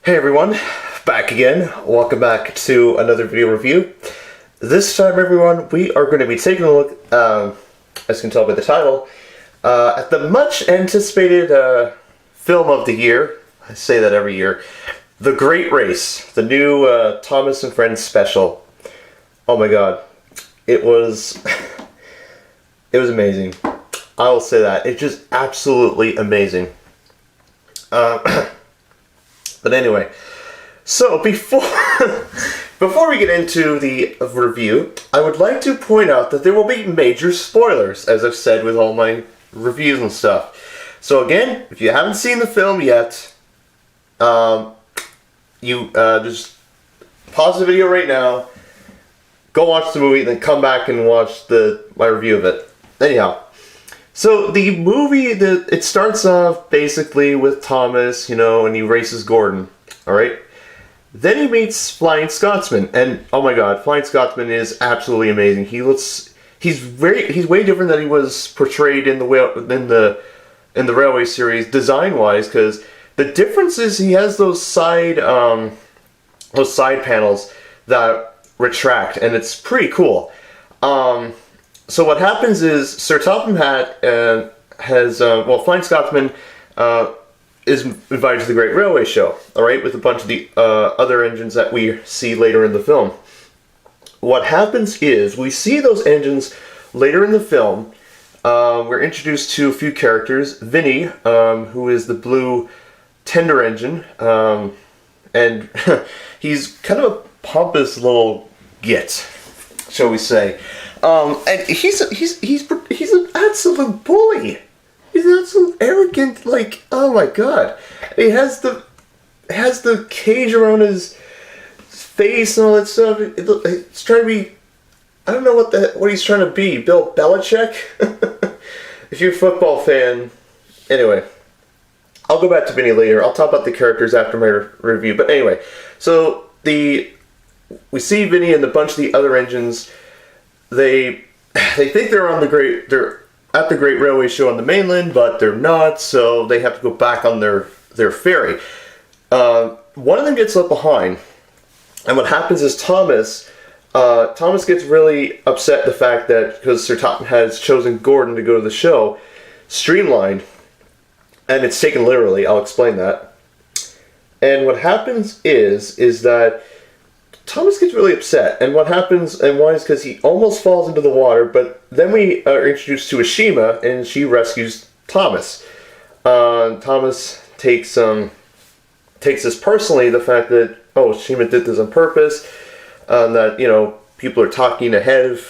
Hey everyone, back again. Welcome back to another video review. This time, everyone, we are going to be taking a look, as you can tell by the title, at the much anticipated film of the year. I say that every year. The Great Race, the new Thomas and Friends special. Oh my god. It was amazing. I will say that. It's just absolutely amazing. But anyway, so before we get into the review, I would like to point out that there will be major spoilers, as I've said with all my reviews and stuff. So again, if you haven't seen the film yet, you just pause the video right now, go watch the movie, then come back and watch my review of it. Anyhow. So the movie, it starts off basically with Thomas, and he races Gordon, alright? Then he meets Flying Scotsman, and oh my god, Flying Scotsman is absolutely amazing. He's way different than he was portrayed in the Railway series, design-wise, because the difference is he has those side panels that retract, and it's pretty cool. So what happens is Sir Topham Hatt Flying Scotsman is invited to the Great Railway Show, alright, with a bunch of the other engines that we see later in the film. What happens is, we see those engines later in the film. We're introduced to a few characters. Vinny, who is the blue tender engine, and he's kind of a pompous little git, shall we say. And he's an absolute bully. He's an absolute arrogant, oh my god. He has the cage around his face and all that stuff. It's trying to be, I don't know what he's trying to be. Bill Belichick? If you're a football fan. Anyway, I'll go back to Vinny later. I'll talk about the characters after my review. But anyway, so we see Vinny and a bunch of the other engines. They think they're at the Great Railway Show on the mainland, but they're not, so they have to go back on their ferry. One of them gets left behind, and what happens is Thomas gets really upset at the fact that, because Sir Topham has chosen Gordon to go to the show, Streamlined, and it's taken literally, I'll explain that. And what happens is that Thomas gets really upset, and what happens, and why, is because he almost falls into the water, but then we are introduced to Ashima, and she rescues Thomas. Thomas takes this personally, the fact that, Ashima did this on purpose, that, people are talking ahead of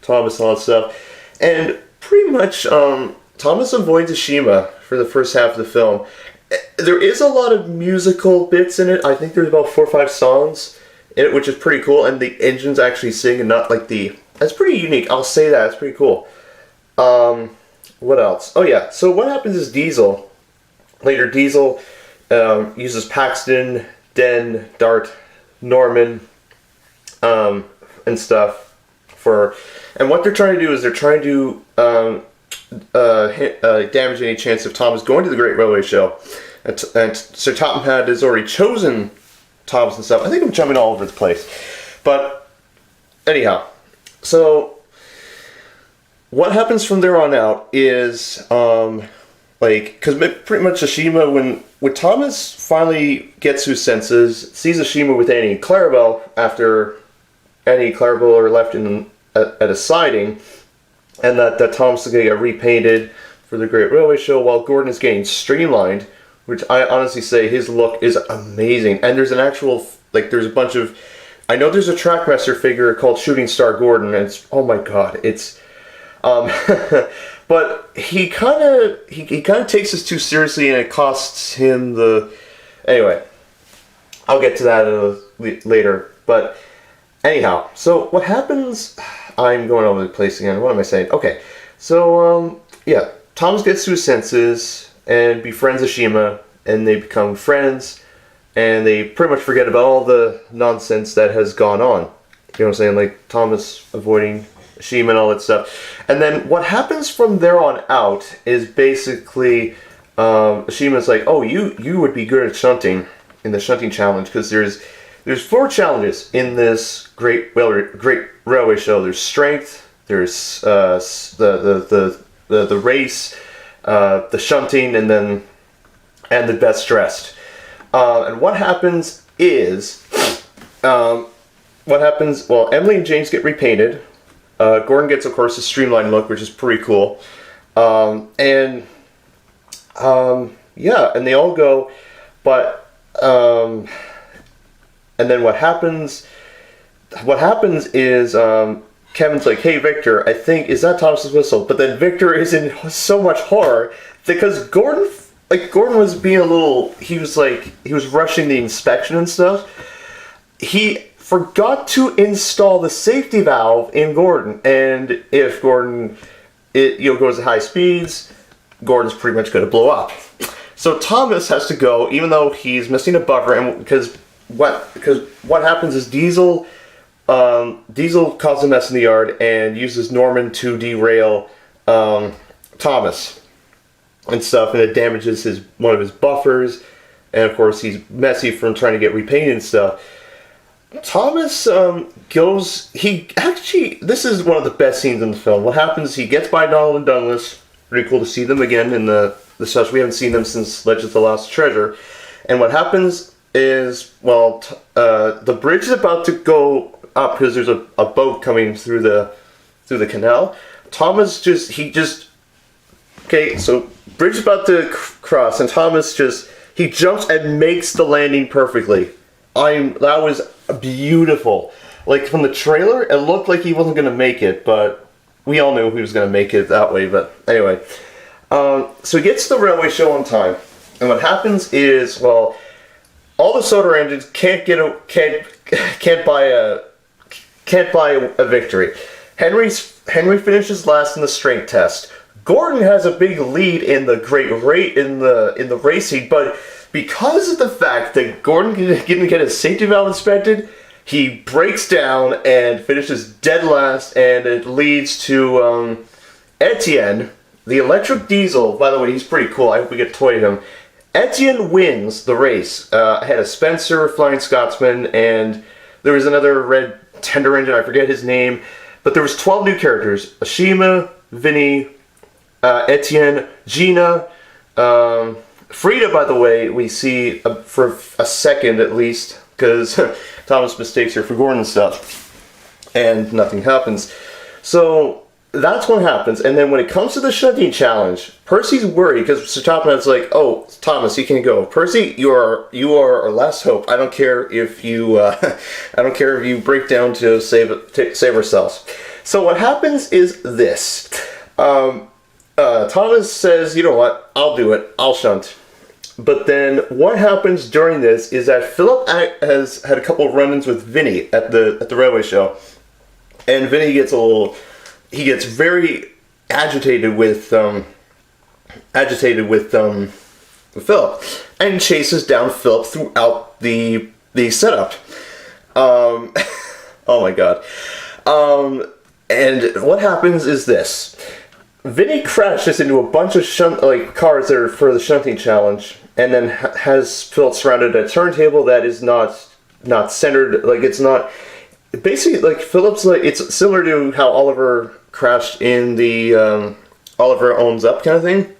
Thomas and all that stuff, and pretty much, Thomas avoids Ashima for the first half of the film. There is a lot of musical bits in it. I think there's about 4 or 5 songs in it, which is pretty cool, and the engines actually sing and not like that's pretty unique, I'll say that, it's pretty cool. What else? Oh yeah, so what happens is Diesel uses Paxton, Den, Dart, Norman, and stuff and what they're trying to do is they're trying to damage any chance of Thomas going to the Great Railway Show, and Sir Topham Hatt has already chosen Thomas and stuff. I think I'm jumping all over the place. But, anyhow. So, what happens from there on out is, because pretty much Ashima, when Thomas finally gets to his senses, sees Ashima with Annie and Clarabelle, after Annie and Clarabelle are left at a siding, and that Thomas is going to get repainted for the Great Railway Show, while Gordon is getting streamlined, which I honestly say his look is amazing. And there's an actual, there's a bunch of, I know there's a Trackmaster figure called Shooting Star Gordon, and it's, oh my god, it's, but he kind of takes this too seriously, and it costs him anyway, I'll get to that later, but anyhow, so what happens, I'm going over the place again, what am I saying? Okay, so, yeah, Thomas gets to his senses and befriends Ashima, and they become friends, and they pretty much forget about all the nonsense that has gone on. You know what I'm saying? Like Thomas avoiding Ashima and all that stuff. And then what happens from there on out is basically Ashima's like, oh, you would be good at shunting. the shunting challenge, because there's 4 challenges in this great railway show. There's strength, there's the race, the shunting, and the best dressed. And what happens is, well, Emily and James get repainted. Gordon gets, of course, a streamlined look, which is pretty cool. Yeah, and they all go, but, and then what happens is, Kevin's like, hey, Victor, I think, is that Thomas's whistle? But then Victor is in so much horror, because Gordon was being he was rushing the inspection and stuff. He forgot to install the safety valve in Gordon, and if Gordon, goes at high speeds, Gordon's pretty much going to blow up. So Thomas has to go, even though he's missing a buffer, and because what happens is Diesel causes a mess in the yard and uses Norman to derail Thomas and stuff, and it damages one of his buffers, and of course he's messy from trying to get repainted and stuff. Thomas this is one of the best scenes in the film. What happens, he gets by Donald and Douglas. Pretty cool to see them again in the stuff. We haven't seen them since Legends of the Lost Treasure. And what happens is, the bridge is about to go up because there's a boat coming through the canal. Thomas so bridge is about to cross, and Thomas he jumps and makes the landing perfectly. That was beautiful. Like, from the trailer, it looked like he wasn't going to make it, but we all knew he was going to make it that way. But anyway, so he gets to the railway show on time, and what happens is, all the soda engines can't buy a victory. Henry finishes last in the strength test. Gordon has a big lead in the the racing, but because of the fact that Gordon didn't get his safety valve inspected, he breaks down and finishes dead last, and it leads to Etienne, the electric diesel. By the way, he's pretty cool. I hope we get to toy him. Etienne wins the race ahead of Spencer, Flying Scotsman, and there was another red tender engine. I forget his name, but there was 12 new characters: Ashima, Vinny, Etienne, Gina, Frida. By the way, we see for a second at least, because Thomas mistakes her for Gordon and stuff, and nothing happens. So that's what happens. And then when it comes to the shunting challenge, Percy's worried because Sir Topham like, "Oh, Thomas, you can go. Percy, you are our last hope. I don't care if you break down to save ourselves." So what happens is this. Thomas says, "You know what? I'll do it. I'll shunt." But then what happens during this is that Philip has had a couple of run-ins with Vinny at the railway show, and Vinny gets very agitated with Philip, and chases down Philip throughout the setup. Oh my god. And what happens is this. Vinny crashes into a bunch of cars that are for the shunting challenge, and then has Philip surrounded at a turntable that is not centered. Like, it's not basically like Philip's it's similar to how Oliver crashed in the Oliver Owns Up kind of thing.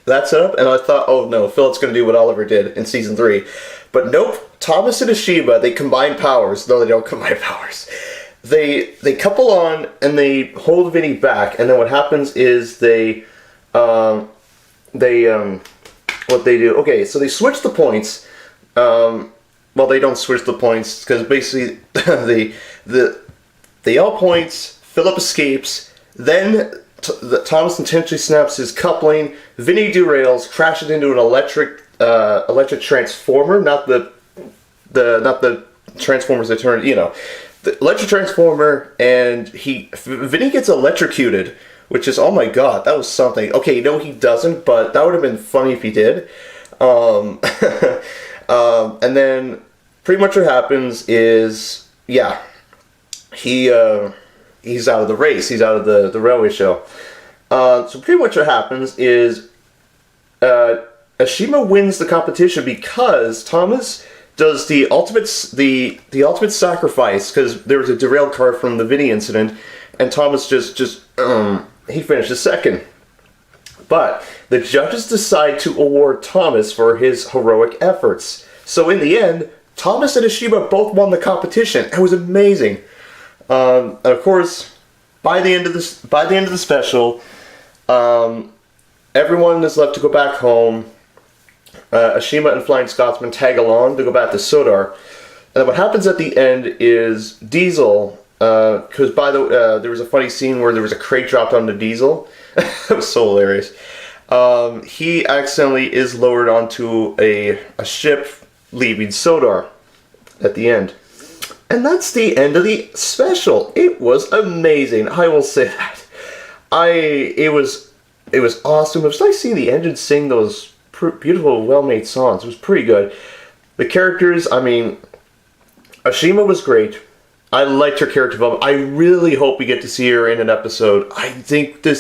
That setup, and I thought, oh no, Philip's going to do what Oliver did in season 3, but nope. Thomas and Ashima, they combine powers. No, they don't combine powers. They couple on and they hold Vinny back, and then what happens is what they do. Okay, so they switch the points. Well, they don't switch the points because basically they all points. Philip escapes. Then Thomas intentionally snaps his coupling. Vinny derails, crashes into an electric transformer, not the transformers that turn. The electric transformer, and Vinny gets electrocuted, which is, oh my god, that was something. Okay, no, he doesn't, but that would have been funny if he did. And then pretty much what happens is, he's out of the race. He's out of the railway show. So pretty much what happens is Ashima wins the competition because Thomas does the ultimate sacrifice, because there was a derailed car from the Vinny incident, and Thomas he finished second. But the judges decide to award Thomas for his heroic efforts. So in the end, Thomas and Ashima both won the competition. It was amazing. And of course, by the end of the special, everyone is left to go back home. Ashima and Flying Scotsman tag along to go back to Sodar. And what happens at the end is Diesel, because there was a funny scene where there was a crate dropped onto Diesel. That was so hilarious. He accidentally is lowered onto a ship leaving Sodar at the end. And that's the end of the special. It was amazing. I will say that. It was awesome. It was nice seeing the engine sing those beautiful, well-made songs. It was pretty good. The characters, I mean, Ashima was great. I liked her character development. I really hope we get to see her in an episode. I think there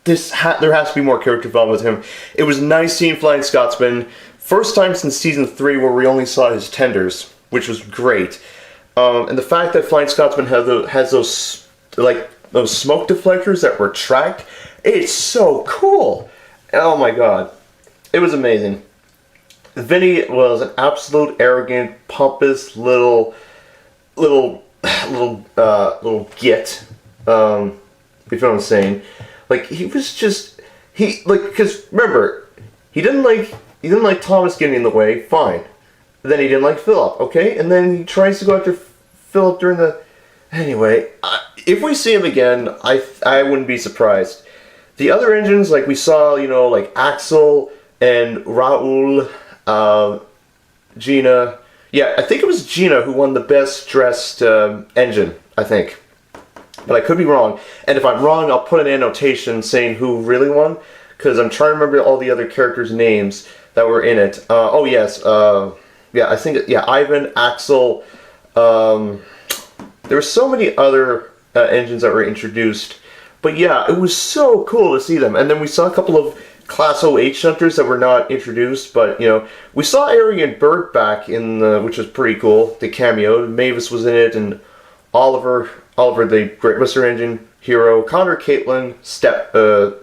has to be more character development with him. It was nice seeing Flying Scotsman. First time since season 3 where we only saw his tenders, which was great. And the fact that Flying Scotsman has those smoke deflectors that retract, it's so cool. Oh my god. It was amazing. Vinny was an absolute arrogant, pompous little git. If you know what I'm saying. Like, he was just, because remember, he didn't like Thomas getting in the way, fine. Then he didn't like Philip, okay? And then he tries to go after Philip during the, anyway, if we see him again, I wouldn't be surprised. The other engines, like we saw, like Axel and Raul, Gina, yeah, I think it was Gina who won the best dressed engine, I think. But I could be wrong. And if I'm wrong, I'll put an annotation saying who really won, because I'm trying to remember all the other characters' names that were in it. Oh, yes. I think, Ivan, Axel. There were so many other engines that were introduced. But yeah, it was so cool to see them. And then we saw a couple of Class 08 shunters that were not introduced. But, we saw Ari and Bert back which was pretty cool. They cameoed. Mavis was in it, and Oliver the Great Mr. Engine hero, Connor, Caitlin,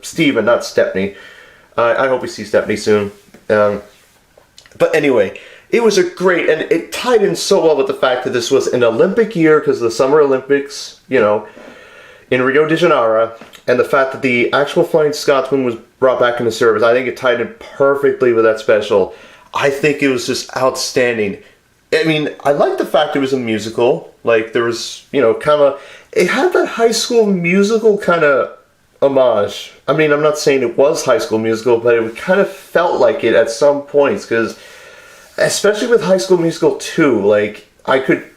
Steven, not Stepney. I hope we see Stepney soon. But anyway, it was a great, and it tied in so well with the fact that this was an Olympic year because of the Summer Olympics, in Rio de Janeiro, and the fact that the actual Flying Scotsman was brought back into service. I think it tied in perfectly with that special. I think it was just outstanding. I mean, I like the fact it was a musical. Like, there was, it had that High School Musical kind of homage. I mean, I'm not saying it was High School Musical, but it kind of felt like it at some points, because, especially with High School Musical 2, like, I could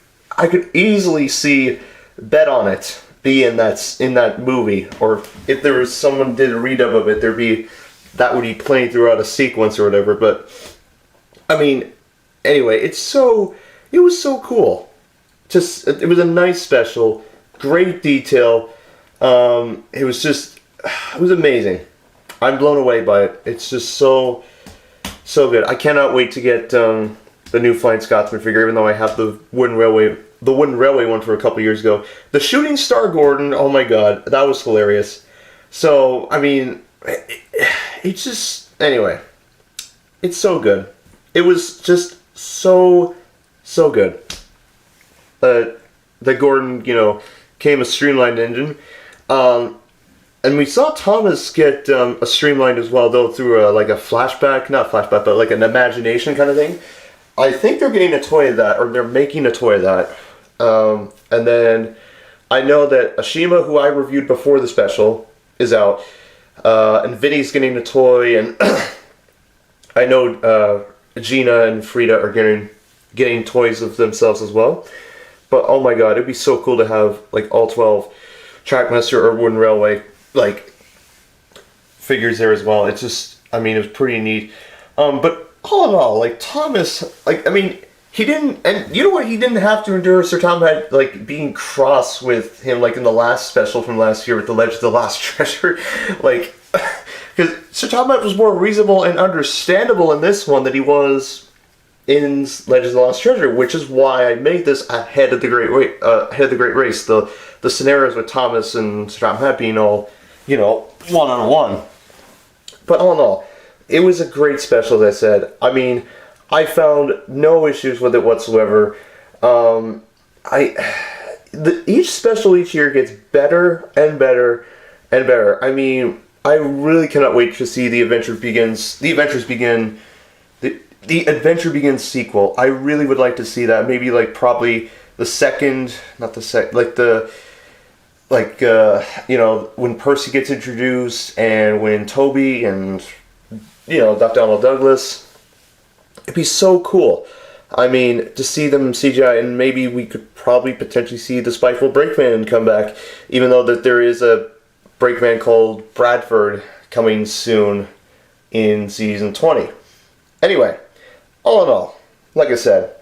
easily see Bet on It be in that movie, or if there was someone did a redub of it, that would be playing throughout a sequence or whatever. But, I mean, anyway, it was so cool. It was a nice special, great detail. It was amazing. I'm blown away by it. It's just so good. I cannot wait to get the new Flying Scotsman figure, even though I have the wooden railway one for a couple years ago. The Shooting Star Gordon, oh my god, that was hilarious. So, I mean, it's just, anyway, it's so good. It was just so good. The Gordon, came a streamlined engine. And we saw Thomas get a streamlined as well, though, through not flashback, but like an imagination kind of thing. I think they're getting a toy of that, or they're making a toy of that. And then I know that Ashima, who I reviewed before the special, is out. And Vinny's getting a toy, and I know Gina and Frida are getting toys of themselves as well. But oh my god, it'd be so cool to have like all 12 Trackmaster or Wooden Railway figures there as well. It's just, I mean, it was pretty neat. But all in all, like Thomas, he didn't, and you know what? He didn't have to endure. Sir Tom had being cross with him, in the last special from last year with the Legend of the Lost Treasure, Because Sir Topham was more reasonable and understandable in this one than he was in Legends of the Lost Treasure, which is why I made this ahead of the Great Race. The scenarios with Thomas and Sir Topham being all, one-on-one. But all in all, it was a great special, as I said. I mean, I found no issues with it whatsoever. Each special each year gets better and better and better. I mean, I really cannot wait to see The Adventure Begins sequel. I really would like to see that. Maybe probably the second, not the second, when Percy gets introduced and when Toby and Dr. Donald Douglas. It'd be so cool. I mean, to see them CGI, and maybe we could probably potentially see the Spiteful Brakeman come back, even though that there is a Brakeman called Bradford coming soon in season 20. Anyway, all in all, like I said,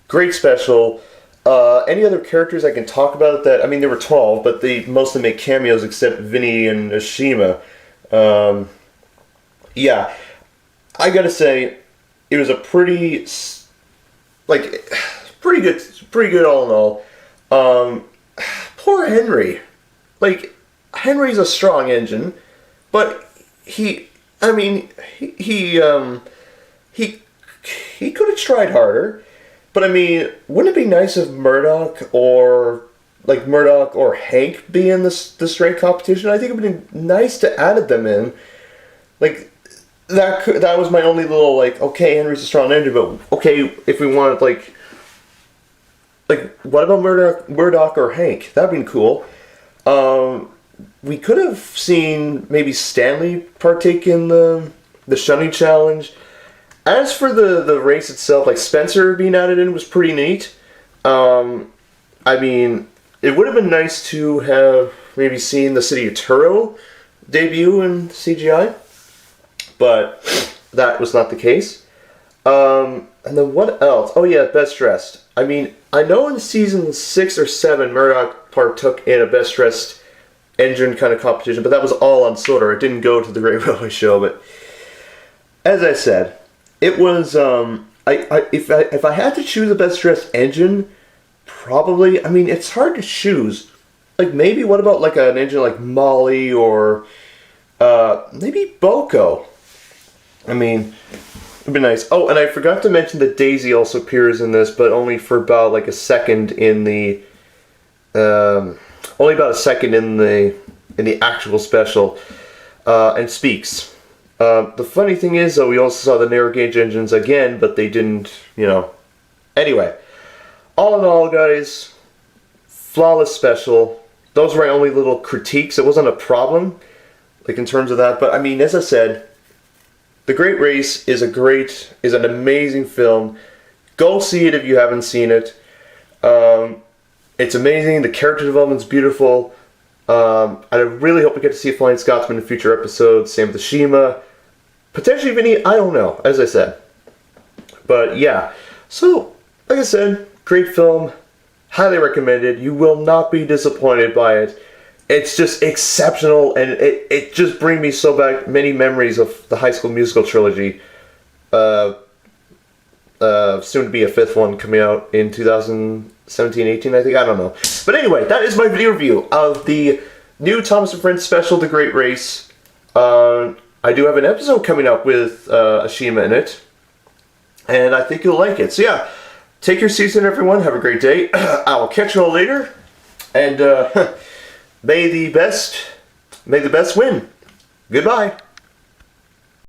great special. Any other characters I can talk about that? I mean, there were 12, but they mostly make cameos except Vinny and Ashima. Yeah, I gotta say, it was a pretty good all in all. Poor Henry. Henry's a strong engine, but he could have tried harder. But I mean, wouldn't it be nice if Murdoch or Hank be in this straight competition? I think it would be nice to add them in. That was my only little okay, Henry's a strong engine, but okay, if we wanted what about Murdoch or Hank? That'd been cool. We could have seen maybe Stanley partake in the shunning challenge. As for the race itself, Spencer being added in was pretty neat. I mean, it would have been nice to have maybe seen the city of Turo debut in CGI, but that was not the case. And then what else? Oh yeah, Best Dressed. I mean, I know in season 6 or 7, Murdoch partook in a Best Dressed engine kind of competition, but that was all on Sodor. It didn't go to the Great Railway Show. But as I said, it was if I had to choose a Best Dressed engine, probably. I mean, it's hard to choose. Maybe what about an engine like Molly or maybe Boko? I mean, it'd be nice. Oh, and I forgot to mention that Daisy also appears in this, but only for about a second in the actual special, and speaks. The funny thing is, though, we also saw the narrow gauge engines again, but they didn't, Anyway, all in all, guys, flawless special. Those were my only little critiques. It wasn't a problem, in terms of that. But I mean, as I said, The Great Race is an amazing film. Go see it if you haven't seen it. It's amazing. The character development's beautiful. I really hope we get to see Flying Scotsman in future episodes. Same with Ashima. Potentially Vinny, I don't know, as I said. But yeah. So, like I said, great film. Highly recommended. You will not be disappointed by it. It's just exceptional, and it just brings me many memories of the High School Musical trilogy. Soon to be a 5th one coming out in 2017-18, I think. I don't know. But anyway, that is my video review of the new Thomas & Friends special, The Great Race. I do have an episode coming up with Ashima in it, and I think you'll like it. So yeah, take your season, everyone. Have a great day. I will catch you all later, and may the best win. Goodbye.